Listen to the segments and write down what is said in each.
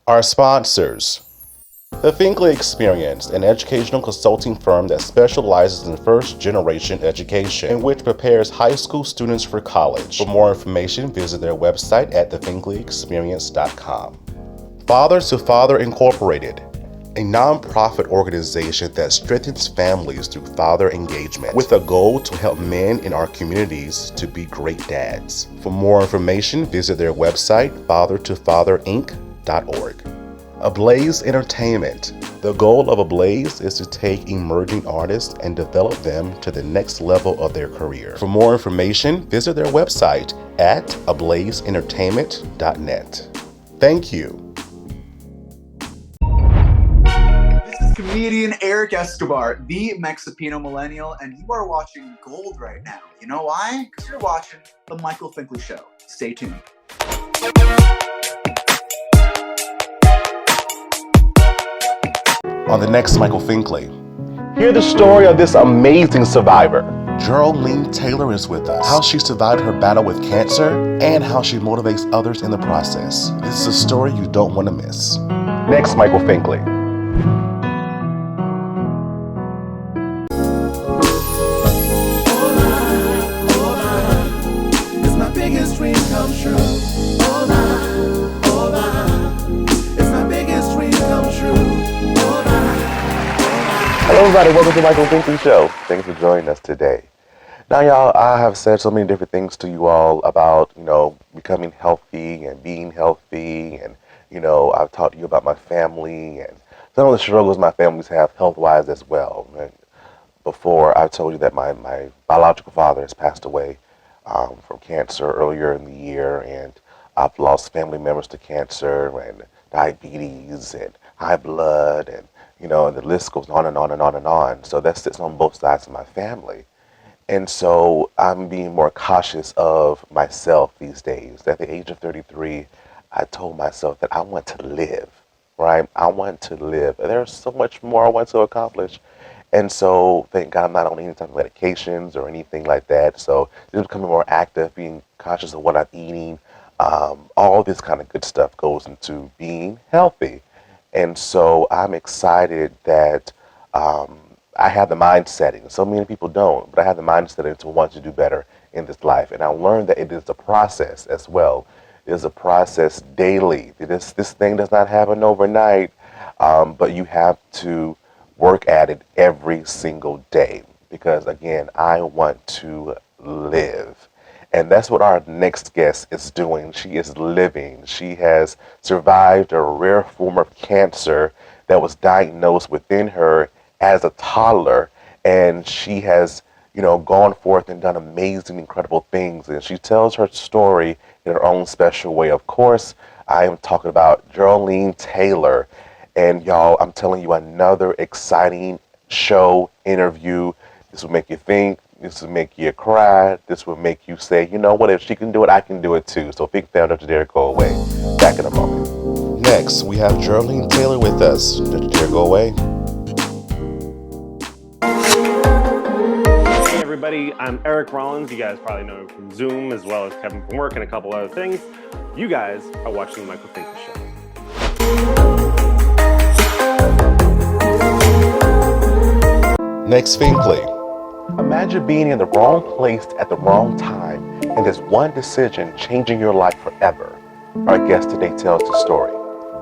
Our sponsors: The Finkley Experience, an educational consulting firm that specializes in first-generation education, in which prepares high school students for college. For more information, visit their website at thefinkleyexperience.com. Father to Father Incorporated, a nonprofit organization that strengthens families through father engagement, with a goal to help men in our communities to be great dads. For more information, visit their website, fathertofatherinc.org. ABLAZE Entertainment. The goal of ABLAZE is to take emerging artists and develop them to the next level of their career. For more information, visit their website at ablazeentertainment.net. Thank you. This is comedian Eric Escobar, the Mexipino millennial, and you are watching Gold right now. You know why? Because you're watching The Michael Finkley Show. Stay tuned. On the next Michael Finkley, hear the story of this amazing survivor. Jearlean Taylor is with us. How she survived her battle with cancer and how she motivates others in the process. This is a story you don't want to miss. Next Michael Finkley. It's my biggest dream come true. It's my biggest dream come true. Hello everybody, welcome to Michael Finkley Show. Thanks for joining us today. Now y'all, I have said so many different things to you all about, becoming healthy and being healthy, and, I've talked to you about my family and some of the struggles my families have health-wise as well. And before, I told you that my biological father has passed away from cancer earlier in the year, and I've lost family members to cancer and diabetes and high blood, and and the list goes on and on and on and on. So that sits on both sides of my family. And so I'm being more cautious of myself these days. At the age of 33, I told myself that I want to live, right? I want to live. There's so much more I want to accomplish. And so thank God I'm not on any type of medications or anything like that. So just becoming more active, being conscious of what I'm eating. All this kind of good stuff goes into being healthy. And so I'm excited that I have the mind setting. So many people don't, but I have the mind setting to want to do better in this life. And I learned that it is a process as well. It is a process daily. This thing does not happen overnight, but you have to work at it every single day. Because again, I want to live. And that's what our next guest is doing. She is living. She has survived a rare form of cancer that was diagnosed within her as a toddler. And she has, gone forth and done amazing, incredible things. And she tells her story in her own special way. Of course, I am talking about Jearlean Taylor. And y'all, I'm telling you, another exciting show, interview. This will make you think. This will make you cry. This will make you say, you know what, if she can do it, I can do it too. So big fan of Dare Go Away. Back in a moment. Next, we have Jearlean Taylor with us. Dare Go Away. Hey everybody, I'm Eric Rollins. You guys probably know me from Zoom, as well as Kevin from work and a couple other things. You guys are watching The Michael Finkley Show. Next Finkley. Imagine being in the wrong place at the wrong time and this one decision changing your life forever. Our guest today tells the story.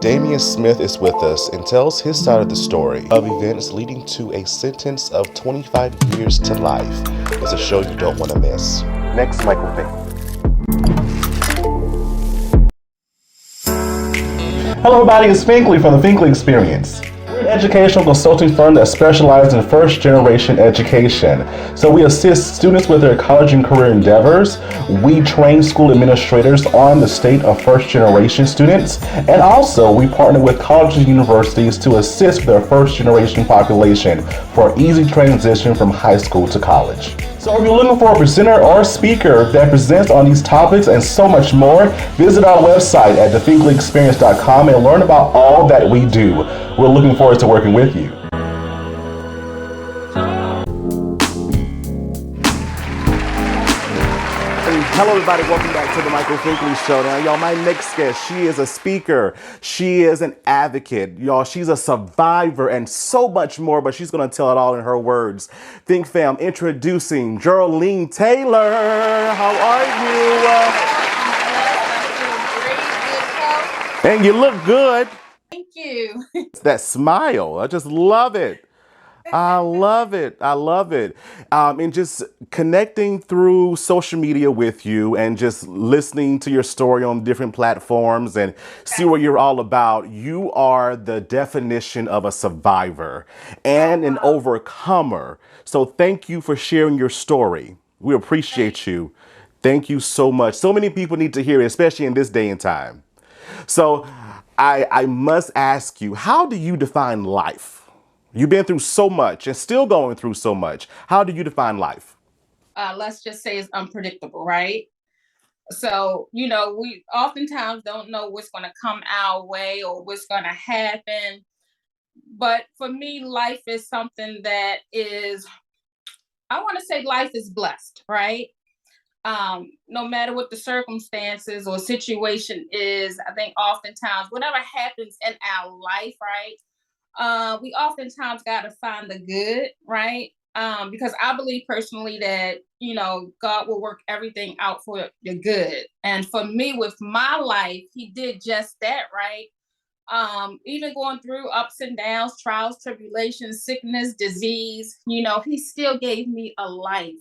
Damian Smith is with us and tells his side of the story of events leading to a sentence of 25 years to life. It's a show you don't want to miss. Next, Michael Finkley. Hello everybody, it's Finkley from the Finkley Experience. We're an educational consulting firm that specializes in first-generation education. So we assist students with their college and career endeavors. We train school administrators on the state of first-generation students. And also, we partner with colleges and universities to assist with their first-generation population for easy transition from high school to college. So if you're looking for a presenter or speaker that presents on these topics and so much more, visit our website at thefinkleyexperience.com and learn about all that we do. We're looking forward to working with you. Hello, everybody. Welcome back to the Michael Finkley Show. Now, y'all, my next guest, she is a speaker. She is an advocate. Y'all, she's a survivor and so much more, but she's going to tell it all in her words. Think Fam, introducing Jearlean Taylor. How are you? And you look good. Thank you. That smile. I just love it. I love it. I love it. And just connecting through social media with you and just listening to your story on different platforms and see what you're all about. You are the definition of a survivor and an overcomer. So thank you for sharing your story. We appreciate you. Thank you so much. So many people need to hear it, especially in this day and time. So I must ask you, how do you define life? You've been through so much and still going through so much. How do you define life? Let's just say it's unpredictable, right? So, we oftentimes don't know what's going to come our way or what's going to happen. But for me, life is something that is, I want to say life is blessed, right? No matter what the circumstances or situation is, I think oftentimes whatever happens in our life, right? We oftentimes got to find the good, right? Because I believe personally that, God will work everything out for the good. And for me, with my life, he did just that, right? Even going through ups and downs, trials, tribulations, sickness, disease, he still gave me a life,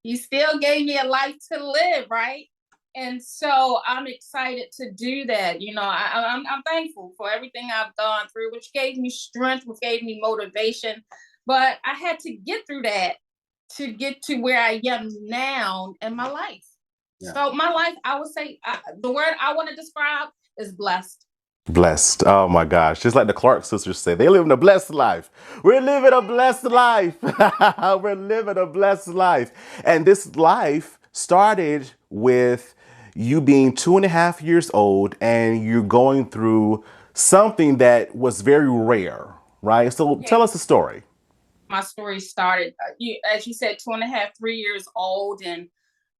he still gave me a life to live, right? And so I'm excited to do that. I'm thankful for everything I've gone through, which gave me strength, which gave me motivation. But I had to get through that to get to where I am now in my life. Yeah. So my life, I would say, the word I want to describe is blessed. Blessed. Oh my gosh. Just like the Clark sisters say, they live in a blessed life. We're living a blessed life. We're living a blessed life. And this life started with you being 2.5 years old and you're going through something that was very rare, right? So tell us the story. My story started, as you said, 2.5, 3 years old and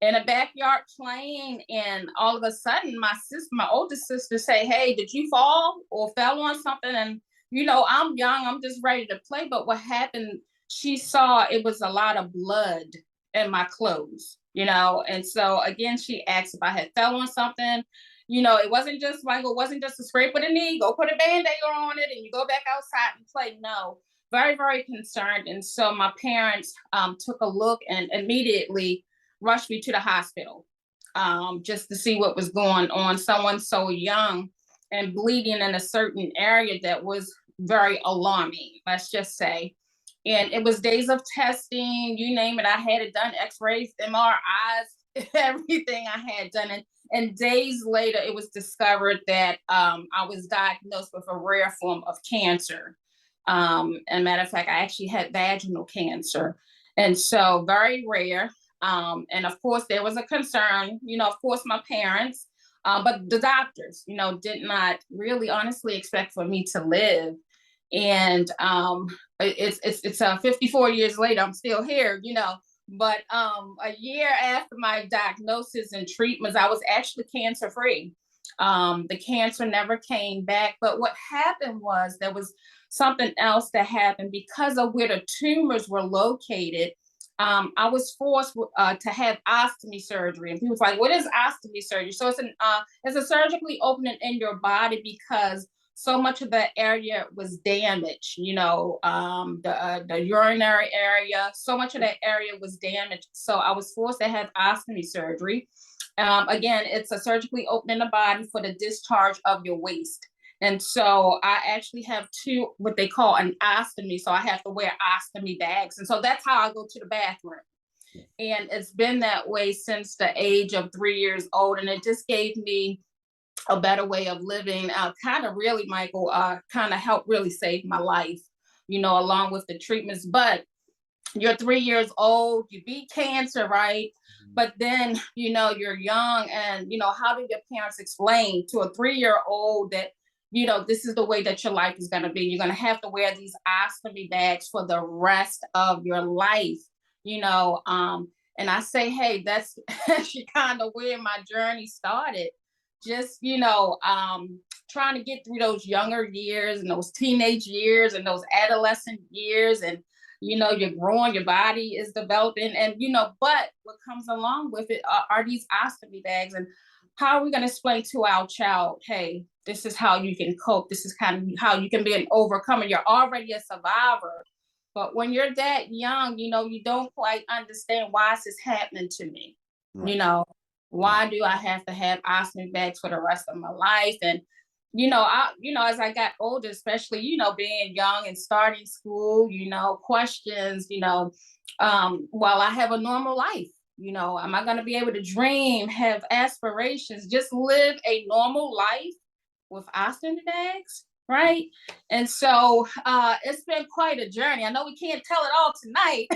in a backyard playing. And all of a sudden my oldest sister say, hey, did you fall or fell on something? And, I'm young, I'm just ready to play. But what happened, she saw it was a lot of blood in my clothes. And so again, she asked if I had fell on something. It wasn't just Michael, it wasn't just a scrape of the knee, go put a Band-Aid on it and you go back outside and play. No, very, very concerned. And so my parents took a look and immediately rushed me to the hospital just to see what was going on. Someone so young and bleeding in a certain area that was very alarming, let's just say. And it was days of testing, you name it. I had it done, x-rays, MRIs, everything I had done. And days later, it was discovered that I was diagnosed with a rare form of cancer. And matter of fact, I actually had vaginal cancer. And so very rare. And of course, there was a concern, of course, my parents, but the doctors, did not really honestly expect for me to live. And it's 54 years later, I'm still here, but a year after my diagnosis and treatments, I was actually cancer free. The cancer never came back. But what happened was there was something else that happened because of where the tumors were located. I was forced to have ostomy surgery. And people was like, what is ostomy surgery? So it's a surgically opening in your body because so much of that area was damaged, the urinary area, so much of that area was damaged. So I was forced to have ostomy surgery. Again, it's a surgically opening the body for the discharge of your waste. And so I actually have what they call an ostomy. So I have to wear ostomy bags. And so that's how I go to the bathroom. And it's been that way since the age of 3 years old. And it just gave me a better way of living. Kind of really, Michael, kind of helped really save my life, along with the treatments. But you're 3 years old, you beat cancer, right? But then, you're young and, how do your parents explain to a 3-year-old that, this is the way that your life is going to be. You're going to have to wear these ostomy bags for the rest of your life, And I say, hey, that's actually kind of where my journey started. Just, trying to get through those younger years and those teenage years and those adolescent years. And, you're growing, your body is developing. And, but what comes along with it are these ostomy bags. And how are we going to explain to our child, hey, this is how you can cope. This is kind of how you can be an overcomer. You're already a survivor. But when you're that young, you don't quite understand why is this happening to me. Right. Why do I have to have ostomy bags for the rest of my life? And, as I got older, especially, being young and starting school, questions, while I have a normal life, am I going to be able to dream, have aspirations, just live a normal life with ostomy bags? Right. And so it's been quite a journey. I know we can't tell it all tonight,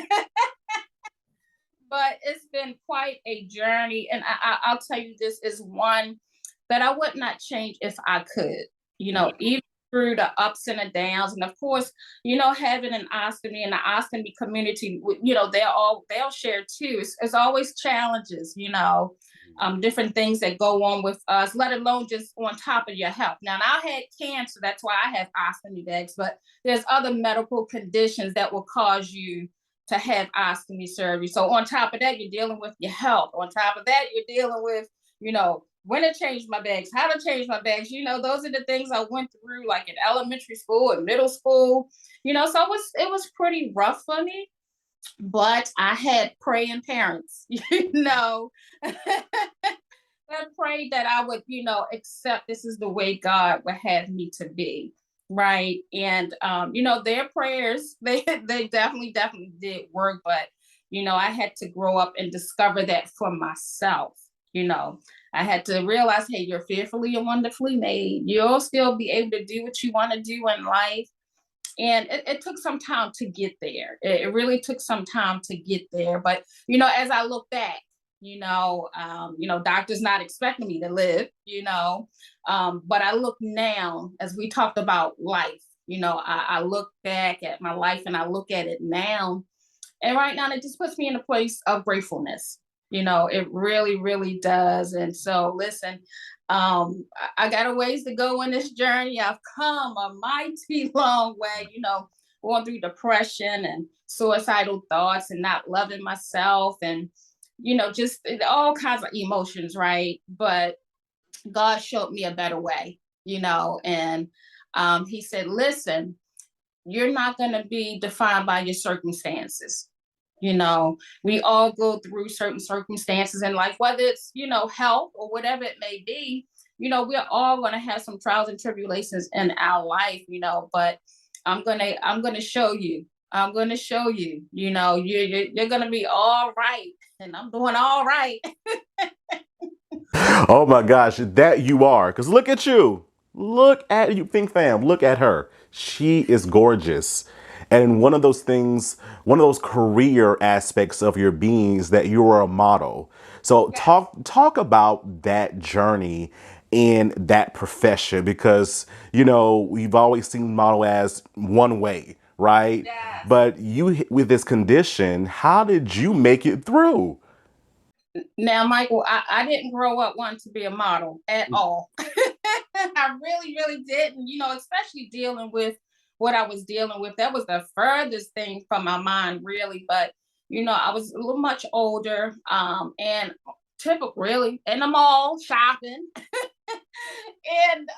but it's been quite a journey. And I'll tell you, this is one that I would not change if I could, even through the ups and the downs. And of course, having an ostomy in the ostomy community, they'll share too. It's always challenges, different things that go on with us, let alone just on top of your health. Now, I had cancer, that's why I have ostomy bags, but there's other medical conditions that will cause you to have ostomy surgery. So on top of that, you're dealing with your health. On top of that, you're dealing with, when to change my bags, how to change my bags. Those are the things I went through, like in elementary school and middle school, so it was pretty rough for me. But I had praying parents, that prayed that I would, accept this is the way God would have me to be. Right. And, their prayers, they definitely did work. But, I had to grow up and discover that for myself. I had to realize, hey, you're fearfully and wonderfully made. You'll still be able to do what you want to do in life. And it took some time to get there. It really took some time to get there. But, as I look back, doctors not expecting me to live, but I look now, as we talked about life, I look back at my life and I look at it now. And right now, it just puts me in a place of gratefulness. It really, really does. And so, listen, I got a ways to go in this journey. I've come a mighty long way, going through depression and suicidal thoughts and not loving myself and, just all kinds of emotions, right? But God showed me a better way, and he said, listen, you're not going to be defined by your circumstances. We all go through certain circumstances in life, whether it's, health or whatever it may be, we're all going to have some trials and tribulations in our life, but I'm going to show you, you're going to be all right. And I'm doing all right. Oh my gosh, that you are. Because look at you. Look at you, Think Fam. Look at her. She is gorgeous. And one of those things, one of those career aspects of your being is that you are a model. So Yes. talk about that journey in that profession, because, we've always seen model as one way, right? Yes. But you, with this condition, how did you make it through? Now, Michael, I didn't grow up wanting to be a model at all. I really, really didn't, especially dealing with what I was dealing with. That was the furthest thing from my mind, really. But, I was a little much older and typical, really, in the mall shopping. And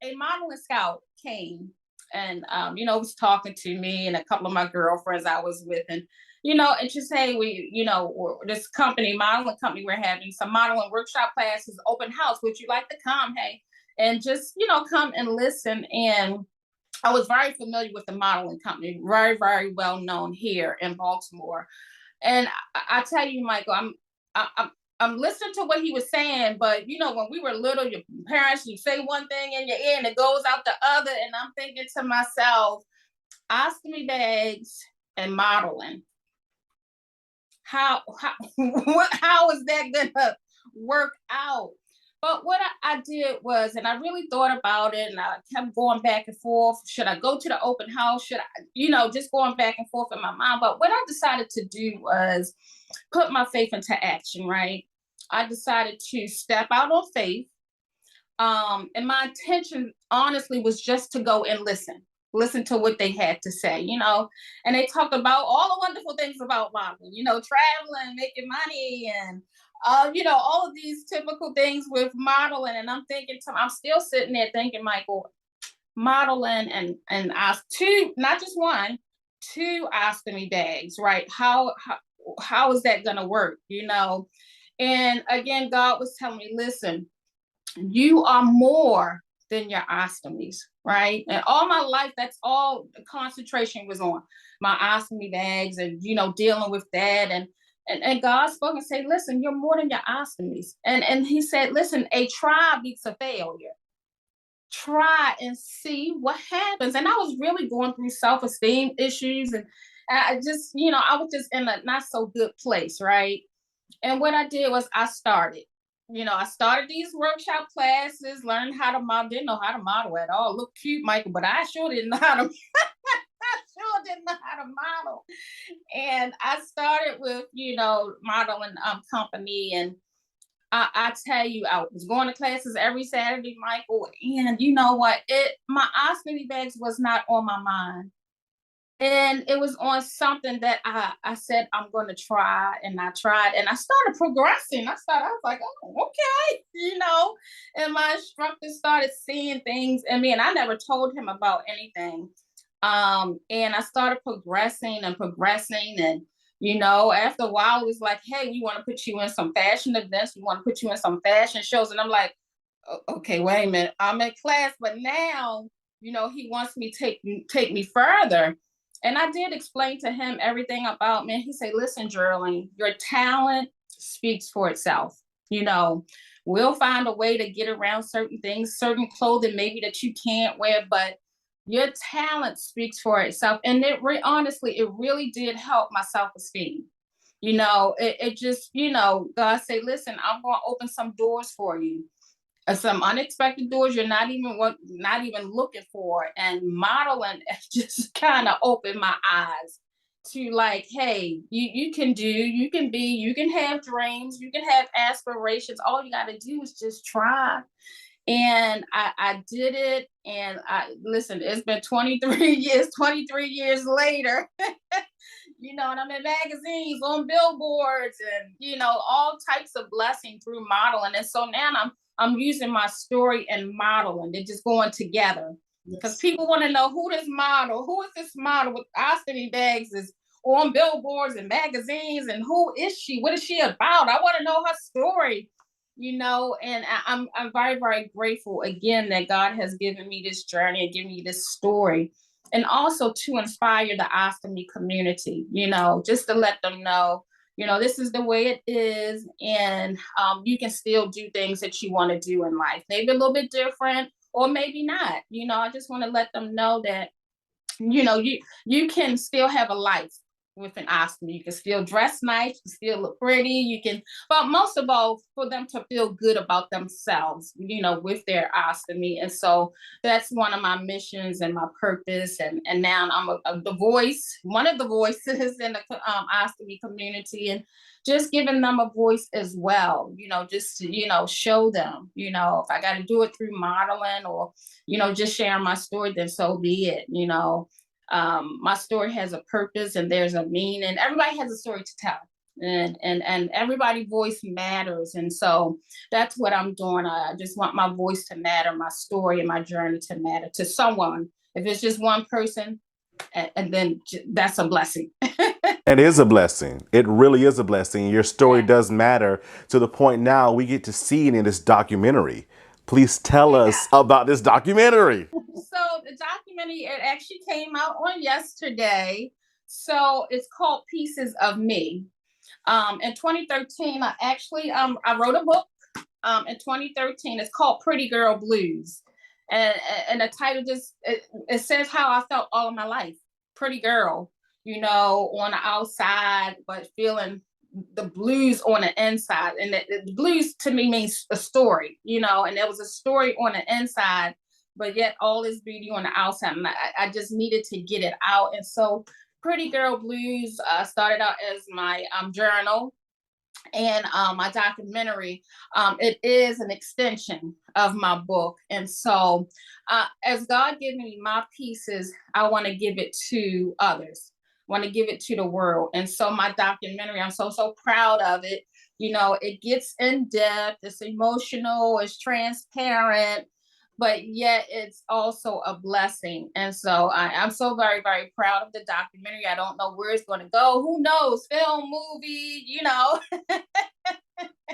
a modeling scout came and, was talking to me and a couple of my girlfriends I was with. And and she's saying this modeling company, we're having some modeling workshop classes, open house. Would you like to come? Hey, and just, come and listen. And I was very familiar with the modeling company, very, very well known here in Baltimore. And I tell you, Michael, I'm listening to what he was saying, but when we were little, your parents, you say one thing in your ear and it goes out the other. And I'm thinking to myself, ostomy bags and modeling. How is that gonna work out? But what I did was, and I really thought about it, and I kept going back and forth. Should I go to the open house? Should I, just going back and forth in my mind. But what I decided to do was put my faith into action, right? I decided to step out on faith. And my intention, honestly, was just to go and listen to what they had to say, and they talked about all the wonderful things about modeling, traveling, making money, and all of these typical things with modeling. And I'm still sitting there thinking, Michael, modeling and not just one, two ostomy bags, right? How is that gonna work? And again, God was telling me, listen, you are more than your ostomies, right? And all my life, that's all the concentration was on, my ostomy bags and, dealing with that. And God spoke and said, listen, you're more than your ostomies. And he said, listen, a try beats a failure. Try and see what happens. And I was really going through self-esteem issues. And I just, I was just in a not so good place, right? And what I did was I started these workshop classes, learned how to model, didn't know how to model at all. Look cute, Michael, but I sure didn't know how to model. And I started with, modeling company. And I tell you, I was going to classes every Saturday, Michael. And you know what? My ostomy bags was not on my mind. And it was on something that I said, I'm going to try. And I tried and I started progressing. I was like, oh, okay. And my instructor started seeing things in me, and I never told him about anything. And I started progressing. And, after a while, it was like, hey, we want to put you in some fashion events. We want to put you in some fashion shows. And I'm like, okay, wait a minute. I'm in class, but now, he wants me to take me further. And I did explain to him everything about me. He said, listen, Jearlean, your talent speaks for itself. We'll find a way to get around certain things, certain clothing maybe that you can't wear, but your talent speaks for itself. And honestly, it really did help my self-esteem. It just, God said, listen, I'm going to open some doors for you. Some unexpected doors you're not even looking for. And modeling just kind of opened my eyes to like, hey, you can have dreams, you can have aspirations. All you got to do is just try. And I did it. And listen, it's been 23 years later. And I'm in magazines, on billboards, and, all types of blessing through modeling. And so now I'm using my story and modeling. They're just going together because people want to know who is this model with ostomy bags is on billboards and magazines, and who is she? What is she about? I want to know her story, and I'm very, very grateful again that God has given me this journey and given me this story, and also to inspire the ostomy community, just to let them know, this is the way it is. And you can still do things that you want to do in life. Maybe a little bit different or maybe not. I just want to let them know that, you can still have a life with an ostomy. You can still dress nice, you can still look pretty, but most of all, for them to feel good about themselves, with their ostomy. And so that's one of my missions and my purpose. And now I'm the voice, one of the voices in the ostomy community, and just giving them a voice as well, just to, show them, if I got to do it through modeling or, just sharing my story, then so be it, my story has a purpose and there's a meaning. Everybody has a story to tell, and everybody's voice matters. And so that's what I'm doing. I just want my voice to matter, my story and my journey to matter to someone. If it's just one person, and then that's a blessing. It is a blessing. It really is a blessing. Your story does matter to the point now we get to see it in this documentary. Please tell us about this documentary. So the documentary, it actually came out on yesterday. So it's called Pieces of Me. In 2013, I wrote a book in 2013. It's called Pretty Girl Blues. And the title it says how I felt all of my life. Pretty girl, on the outside, but feeling the blues on the inside. And the blues to me means a story, you know, and there was a story on the inside, but yet all this beauty on the outside. And I just needed to get it out. And so Pretty Girl Blues started out as my journal. And my documentary, it is an extension of my book. And so as God gave me my pieces, I want to give it to others, want to give it to the world. And so my documentary, I'm so proud of it. You know, it gets in depth, it's emotional, it's transparent, but yet it's also a blessing. And so I'm so very, very proud of the documentary. I don't know where it's going to go. Who knows? Film, movie, you know.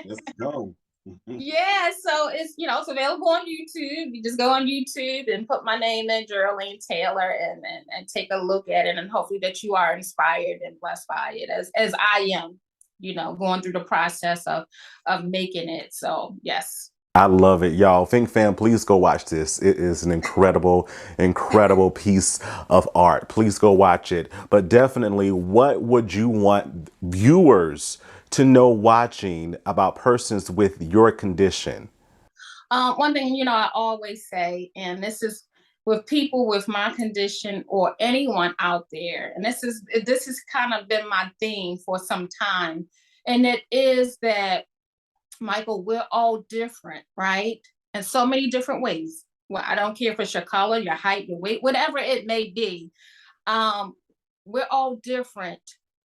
Let's go. Yeah, so it's, you know, it's available on YouTube. You just go on YouTube and put my name in, Jearlean Taylor, and take a look at it, and hopefully that you are inspired and blessed by it as I am, you know, going through the process of making it. So yes. I love it, y'all. Think fam, please go watch this. It is an incredible, incredible piece of art. Please go watch it. But definitely, what would you want viewers to know watching about persons with your condition? One thing, you know, I always say, and this is with people with my condition or anyone out there, and this has kind of been my theme for some time, and it is that, Michael, we're all different, right? In so many different ways. Well, I don't care if it's your color, your height, your weight, whatever it may be. We're all different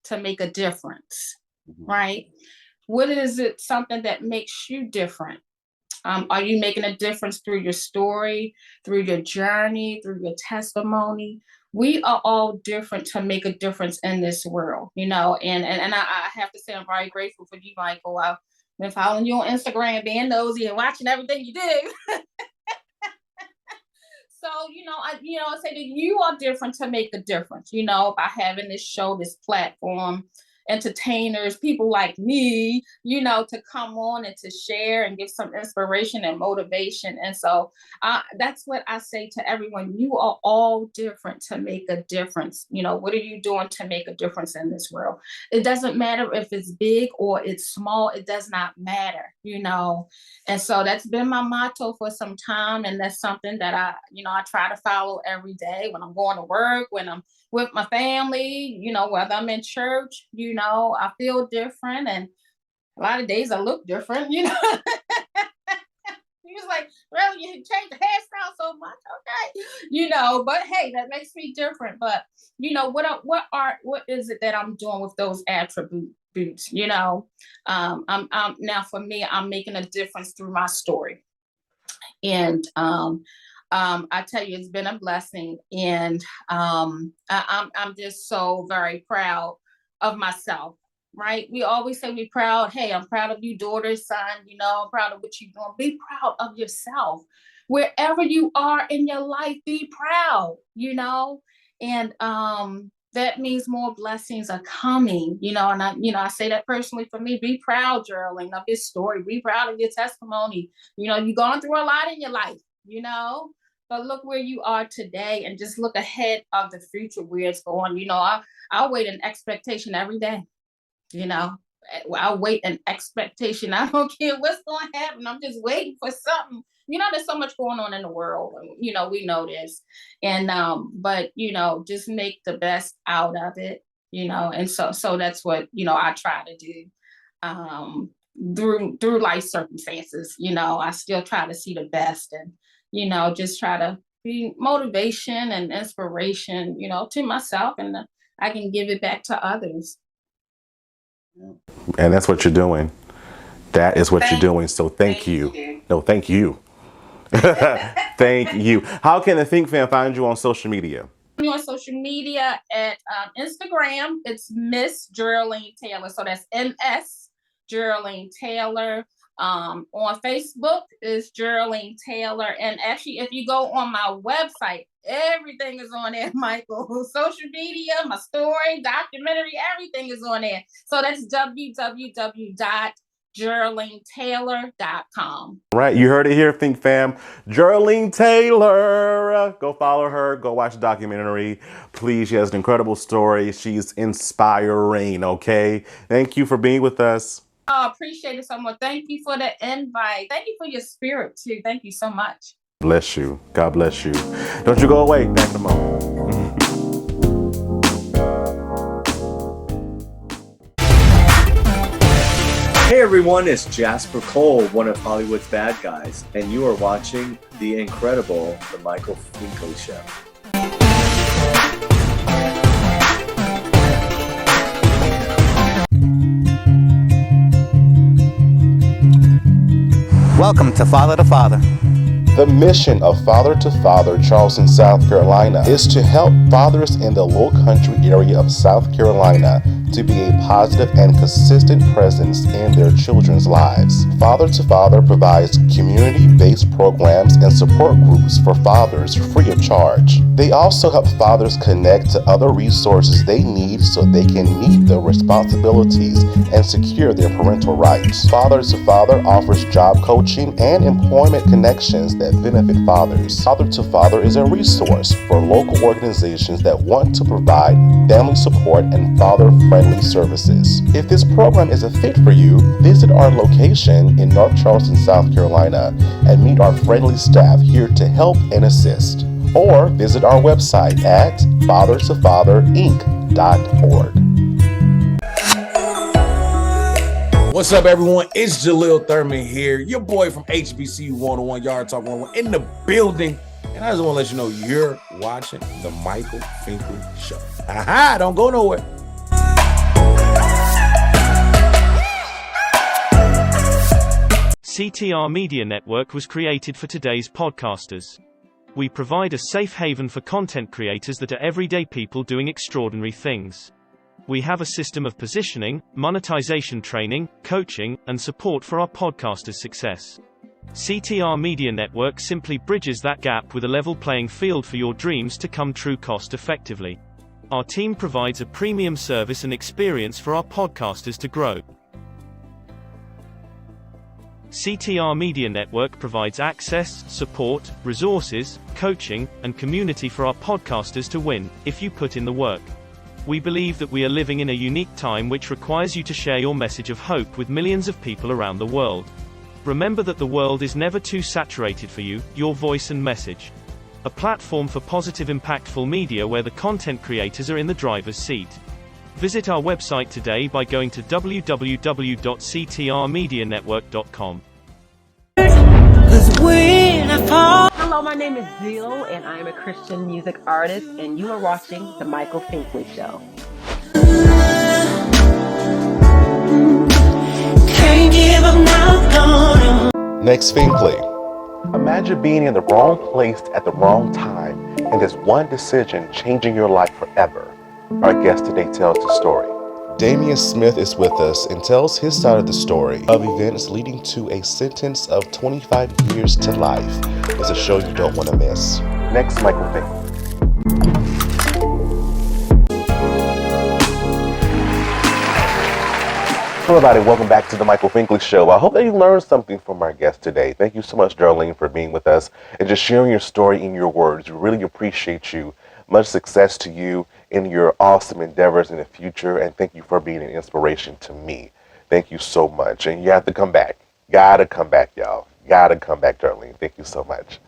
to make a difference, right? What is it, something that makes you different? Are you making a difference through your story, through your journey, through your testimony? We are all different to make a difference in this world, you know? And I have to say, I'm very grateful for you, Michael. I've been following you on Instagram, being nosy and watching everything you do. So, I say that you are different to make a difference, you know, by having this show, this platform, entertainers, people like me, you know, to come on and to share and give some inspiration and motivation. And so that's what I say to everyone. You are all different to make a difference. You know, what are you doing to make a difference in this world? It doesn't matter if it's big or it's small. It does not matter, you know. And so that's been my motto for some time. And that's something that I try to follow every day when I'm going to work, when I'm with my family, you know, whether I'm in church, you know, I feel different, and a lot of days I look different, you know. You're just like, well, you changed the hairstyle so much, okay, you know, but hey, that makes me different. But you know, what is it that I'm doing with those attributes, you know? I'm now, for me, I'm making a difference through my story. And I tell you, it's been a blessing, and I'm just so very proud of myself. Right? We always say we're proud. Hey, I'm proud of you, daughter, son. You know, I'm proud of what you're doing. Be proud of yourself. Wherever you are in your life, be proud. You know, and that means more blessings are coming. You know, and I say that personally for me. Be proud, Jearlean, of your story. Be proud of your testimony. You know, you've gone through a lot in your life. You know. But look where you are today, and just look ahead of the future, where it's going. You know, I'll wait in expectation every day. You know, I'll wait in expectation. I don't care what's going to happen. I'm just waiting for something. You know, there's so much going on in the world. You know, we know this. And, but, you know, just make the best out of it, you know. And so that's what, you know, I try to do through life circumstances. You know, I still try to see the best, and, you know, just try to be motivation and inspiration, you know, to myself, and I can give it back to others. And that's what you're doing. That is what you're doing. So thank you. No, thank you. Thank you. How can the Think Fam find you on social media? On social media at Instagram, it's Miss Jearlean Taylor. So that's MS Jearlean Taylor. On Facebook is Jearlean Taylor. And actually, if you go on my website, everything is on there, Michael. Social media, my story, documentary, everything is on there. So that's www.jearlean, JearleanTaylor.com. Right, you heard it here, Think Fam. Jearlean Taylor. Go follow her. Go watch the documentary. Please, she has an incredible story. She's inspiring, okay? Thank you for being with us. Oh, appreciate it so much. Thank you for the invite. Thank you for your spirit, too. Thank you so much. Bless you. God bless you. Don't you go away. Back in a moment. Hey everyone, it's Jasper Cole, one of Hollywood's bad guys, and you are watching the incredible The Michael Finkley Show. Welcome to Father to Father. The mission of Father to Father Charleston, South Carolina is to help fathers in the Low Country area of South Carolina to be a positive and consistent presence in their children's lives. Father to Father provides community-based programs and support groups for fathers free of charge. They also help fathers connect to other resources they need so they can meet their responsibilities and secure their parental rights. Father to Father offers job coaching and employment connections that benefit fathers. Father to Father is a resource for local organizations that want to provide family support and father-friendly services. If this program is a fit for you, visit our location in North Charleston, South Carolina, and meet our friendly staff here to help and assist. Or visit our website at fathertofatherinc.org. What's up, everyone? It's Jaleel Thurman here, your boy from HBCU 101 Yard Talk 101 in the building. And I just want to let you know you're watching the Michael Finkley Show. Aha, don't go nowhere. CTR Media Network was created for today's podcasters. We provide a safe haven for content creators that are everyday people doing extraordinary things. We have a system of positioning, monetization training, coaching, and support for our podcasters' success. CTR Media Network simply bridges that gap with a level playing field for your dreams to come true cost effectively. Our team provides a premium service and experience for our podcasters to grow. CTR Media Network provides access, support, resources, coaching, and community for our podcasters to win, if you put in the work. We believe that we are living in a unique time which requires you to share your message of hope with millions of people around the world. Remember that the world is never too saturated for you, your voice and message. A platform for positive, impactful media where the content creators are in the driver's seat. Visit our website today by going to www.ctrmedianetwork.com. Hello, my name is Jill, and I am a Christian music artist, and you are watching The Michael Finkley Show. Next, Finkley. Imagine being in the wrong place at the wrong time and this one decision changing your life forever. Our guest today tells the story. Damian Smith is with us and tells his side of the story of events leading to a sentence of 25 years to life. It's a show you don't want to miss. Next, Michael Finkley. Hello everybody, welcome back to the Michael Finkley Show. I hope that you learned something from our guest today. Thank you so much, Geraldine, for being with us and just sharing your story in your words. We really appreciate you. Much success to you in your awesome endeavors in the future, and thank you for being an inspiration to me. Thank you so much, and you have to come back. Gotta come back, y'all. Gotta come back, Geraldine. Thank you so much.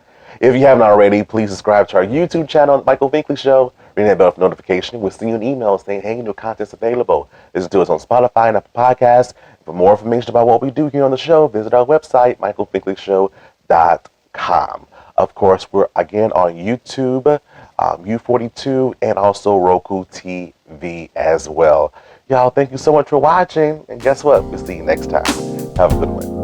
If you haven't already, please subscribe to our YouTube channel, Michael Finkley Show. Ring that bell for notification. We'll send you an email saying, hey, new content's available. Listen to us on Spotify and Apple Podcasts. For more information about what we do here on the show, visit our website, michaelfinkley.show.com. Of course, we're again on YouTube, U42, and also RokuTV as well. Y'all, thank you so much for watching. And guess what? We'll see you next time. Have a good one.